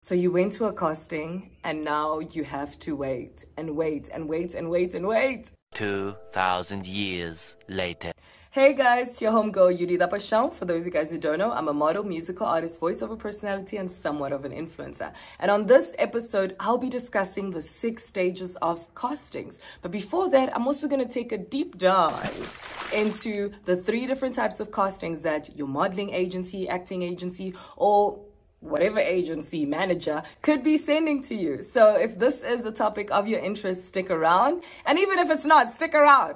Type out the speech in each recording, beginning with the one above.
So you went to a casting and now you have to wait and wait and wait and wait and wait. 2,000 years later. Hey guys, it's your homegirl Yurida Pasham. For those of you guys who don't know, I'm a model, musical artist, voiceover personality, and somewhat of an influencer. And on this episode, I'll be discussing the 6 stages of castings. But before that, I'm also going to take a deep dive into the 3 different types of castings that your modeling agency, acting agency, or whatever agency manager could be sending to you. So if this is a topic of your interest, stick around. And even if it's not, stick around.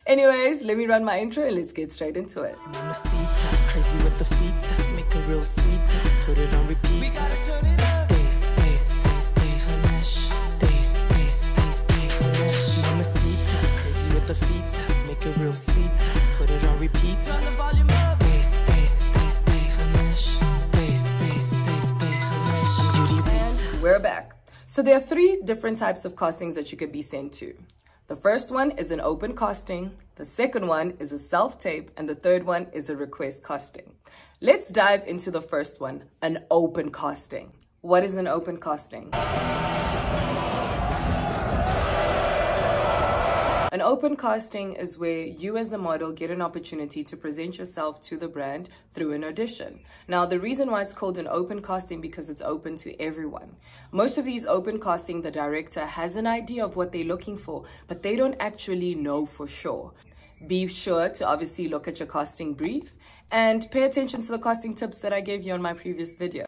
Anyways, let me run my intro and let's get straight into it. Mamacita, crazy with the feet, make it real sweet, put it on repeat. We gotta turn it up. Days, days, days, days, days, days, days, days. Mamacita, crazy with the feet, make it real sweet, put it on repeat. Turn the volume up. Days, days, days, days, days, days, days, days. And we're back. So there are 3 different types of castings that you could be sent to. The first one is an open casting, the second one is a self-tape, and the third one is a request casting. Let's dive into the first one, an open casting. What is an open casting? An open casting is where you as a model get an opportunity to present yourself to the brand through an audition. Now, the reason why it's called an open casting because it's open to everyone. Most of these open casting, the director has an idea of what they're looking for, but they don't actually know for sure. Be sure to obviously look at your casting brief and pay attention to the casting tips that I gave you on my previous video.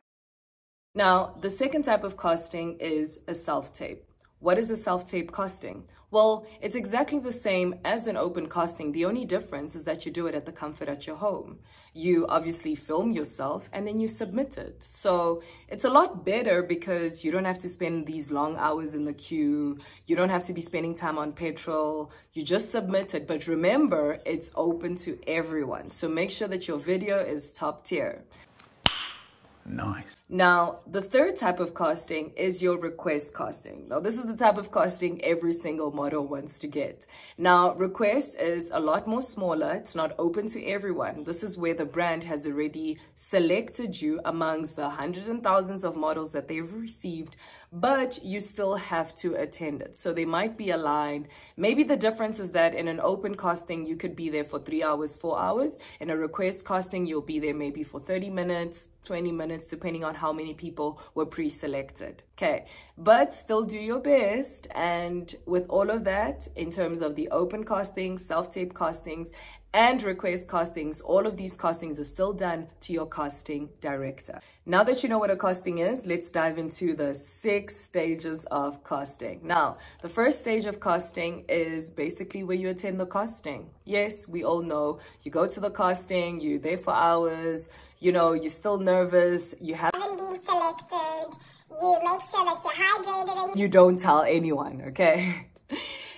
Now, the second type of casting is a self-tape. What is a self-tape casting? Well, it's exactly the same as an open casting. The only difference is that you do it at the comfort at your home. You obviously film yourself and then you submit it. So it's a lot better because you don't have to spend these long hours in the queue. You don't have to be spending time on petrol. You just submit it. But remember, it's open to everyone. So make sure that your video is top tier. Nice. Now, the third type of casting is your request casting. Now, this is the type of casting every single model wants to get. Now, request is a lot more smaller. It's not open to everyone. This is where the brand has already selected you amongst the hundreds and thousands of models that they've received, but you still have to attend it. So they might be aligned. Maybe the difference is that in an open casting, you could be there for 3 hours, 4 hours. In a request casting, you'll be there maybe for 30 minutes, 20 minutes, depending on how many people were pre-selected. Okay, but still do your best. And with all of that, in terms of the open castings, self-tape castings, and request castings, all of these castings are still done to your casting director. Now that you know what a casting is, let's dive into the 6 stages of casting. Now, the first stage of casting is basically where you attend the casting. Yes, we all know you go to the casting, you're there for hours, you know, you're still nervous, you haven't been selected, you make sure that you're hydrated, and you don't tell anyone, okay?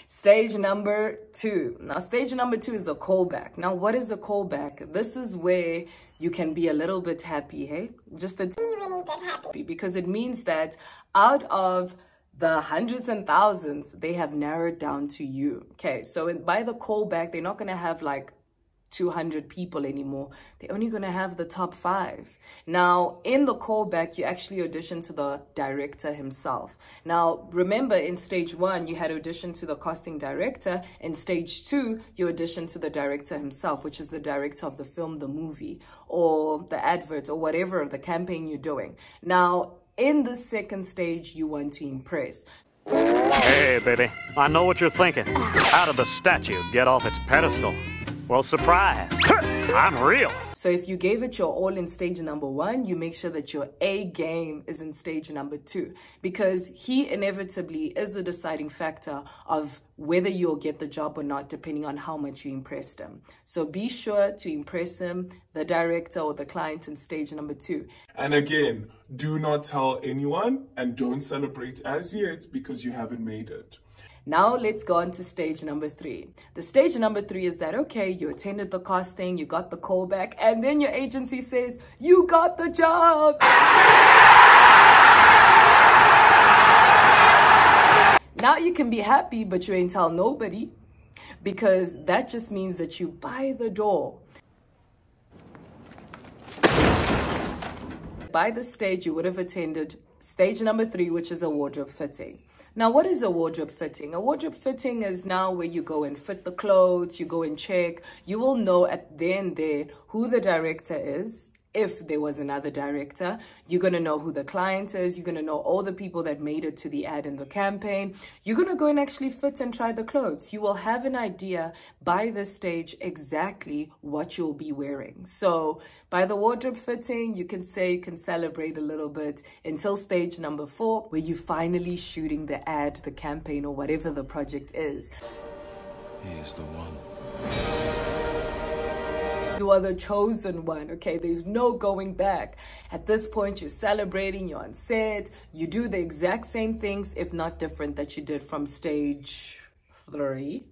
Stage number 2. Now, stage number 2 is a callback. Now, what is a callback? This is where you can be a little bit happy, hey? Just a really bit happy, because it means that out of the hundreds and thousands, they have narrowed down to you. Okay, so by the callback, they're not going to have like 200 people anymore. They're only going to have the top 5. Now, in the callback, you actually audition to the director himself. Now, remember, in stage 1, you had audition to the casting director. In stage 2, you audition to the director himself, which is the director of the film, the movie, or the advert, or whatever, the campaign you're doing. Now, in the second stage, you want to impress. Hey, baby, I know what you're thinking. How did the statue get off its pedestal? Well, surprise, I'm real. So if you gave it your all in stage number 1, you make sure that your A game is in stage number 2, because he inevitably is the deciding factor of whether you'll get the job or not, depending on how much you impressed him. So be sure to impress him, the director or the client, in stage number 2. And again, do not tell anyone and don't celebrate as yet because you haven't made it. Now let's go on to stage number 3. The stage number 3 is that, okay, you attended the casting, you got the callback, and then your agency says, you got the job. Now you can be happy, but you ain't tell nobody, because that just means that you by the door. By this stage, you would have attended stage number 3, which is a wardrobe fitting. Now, what is a wardrobe fitting? A wardrobe fitting is now where you go and fit the clothes, you go and check. You will know at the end there who the director is. If there was another director, you're going to know who the client is. You're going to know all the people that made it to the ad and the campaign. You're going to go and actually fit and try the clothes. You will have an idea by this stage exactly what you'll be wearing. So by the wardrobe fitting, you can say you can celebrate a little bit until stage number 4, where you're finally shooting the ad, the campaign, or whatever the project is. He is the one. You are the chosen one, okay? There's no going back. At this point, you're celebrating, you're on set, you do the exact same things, if not different, that you did from stage 3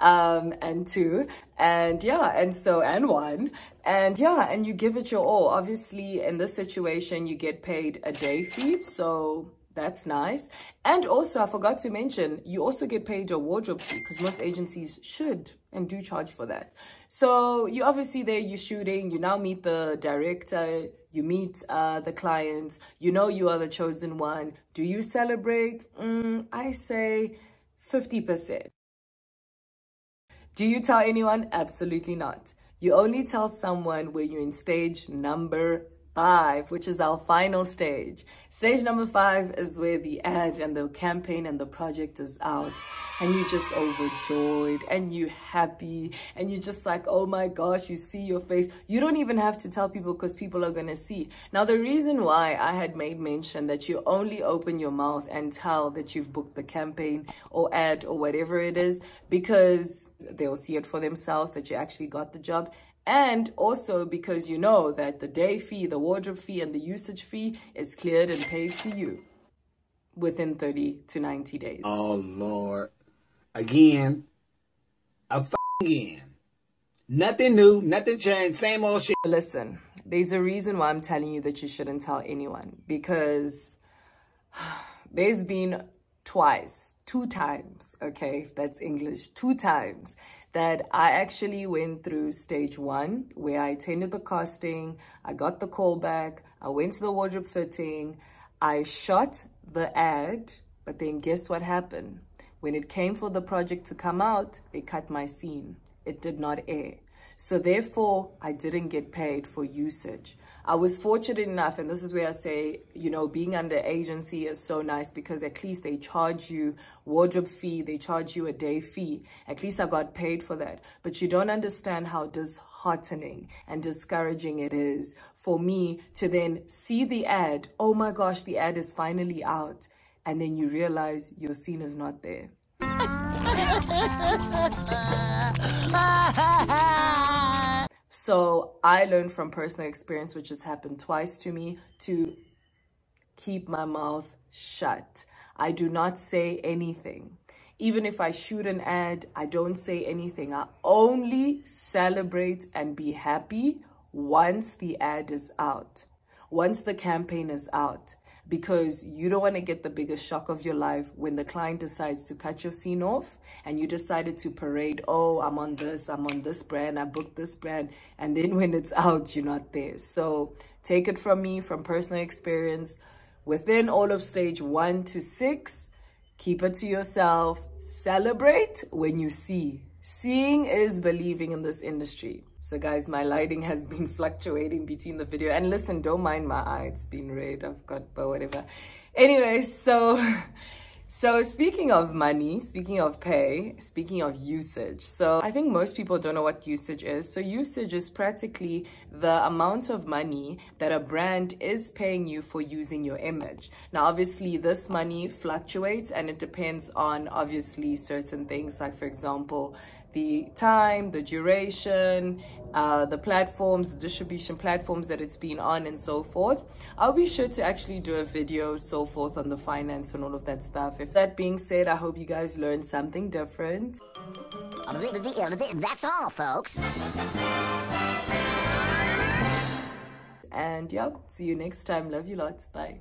and 2 and and 1, and you give it your all. Obviously, in this situation, you get paid a day fee, so that's nice. And also, I forgot to mention, you also get paid a wardrobe fee, because most agencies should and do charge for that. So you obviously there, you're shooting, you now meet the director, you meet the clients, you know you are the chosen one. Do you celebrate? I say 50%. Do you tell anyone? Absolutely not. You only tell someone when you're in stage number 5, which is our final stage. Stage number 5 is where the ad and the campaign and the project is out, and you're just overjoyed and you're happy and you're just like, oh my gosh, you see your face. You don't even have to tell people, because people are going to see. Now, the reason why I had made mention that you only open your mouth and tell that you've booked the campaign or ad or whatever it is, because they'll see it for themselves that you actually got the job. And also because you know that the day fee, the wardrobe fee, and the usage fee is cleared and paid to you within 30 to 90 days. Oh, Lord. Again. Again. Nothing new, nothing changed, same old shit. Listen, there's a reason why I'm telling you that you shouldn't tell anyone. Because there's been 2 times, okay, if that's English, 2 times that I actually went through stage 1, where I attended the casting, I got the call back, I went to the wardrobe fitting, I shot the ad, but then guess what happened? When it came for the project to come out, they cut my scene. It did not air. So therefore, I didn't get paid for usage. I was fortunate enough, and this is where I say, you know, being under agency is so nice, because at least they charge you wardrobe fee, they charge you a day fee. At least I got paid for that. But you don't understand how disheartening and discouraging it is for me to then see the ad. Oh my gosh, the ad is finally out. And then you realize your scene is not there. So I learned from personal experience, which has happened twice to me, to keep my mouth shut. I do not say anything. Even if I shoot an ad, I don't say anything. I only celebrate and be happy once the ad is out, once the campaign is out. Because you don't want to get the biggest shock of your life when the client decides to cut your scene off and you decided to parade, oh, I'm on this brand, I booked this brand, and then when it's out, you're not there. So take it from me, from personal experience, within all of stage 1 to 6, keep it to yourself, celebrate when you see. Seeing is believing in this industry. So guys, my lighting has been fluctuating between the video. And listen, don't mind my eye. It's been red. I've got, but whatever. Anyway, so speaking of money, speaking of pay, speaking of usage. So I think most people don't know what usage is. So usage is practically the amount of money that a brand is paying you for using your image. Now, obviously, this money fluctuates and it depends on obviously certain things, like, for example, the time, the duration, the platforms, the distribution platforms that it's been on, and so forth. I'll be sure to actually do a video, so forth, on the finance and all of that stuff. If that being said, I hope you guys learned something different. That's all, folks. And yeah, see you next time. Love you lots. Bye.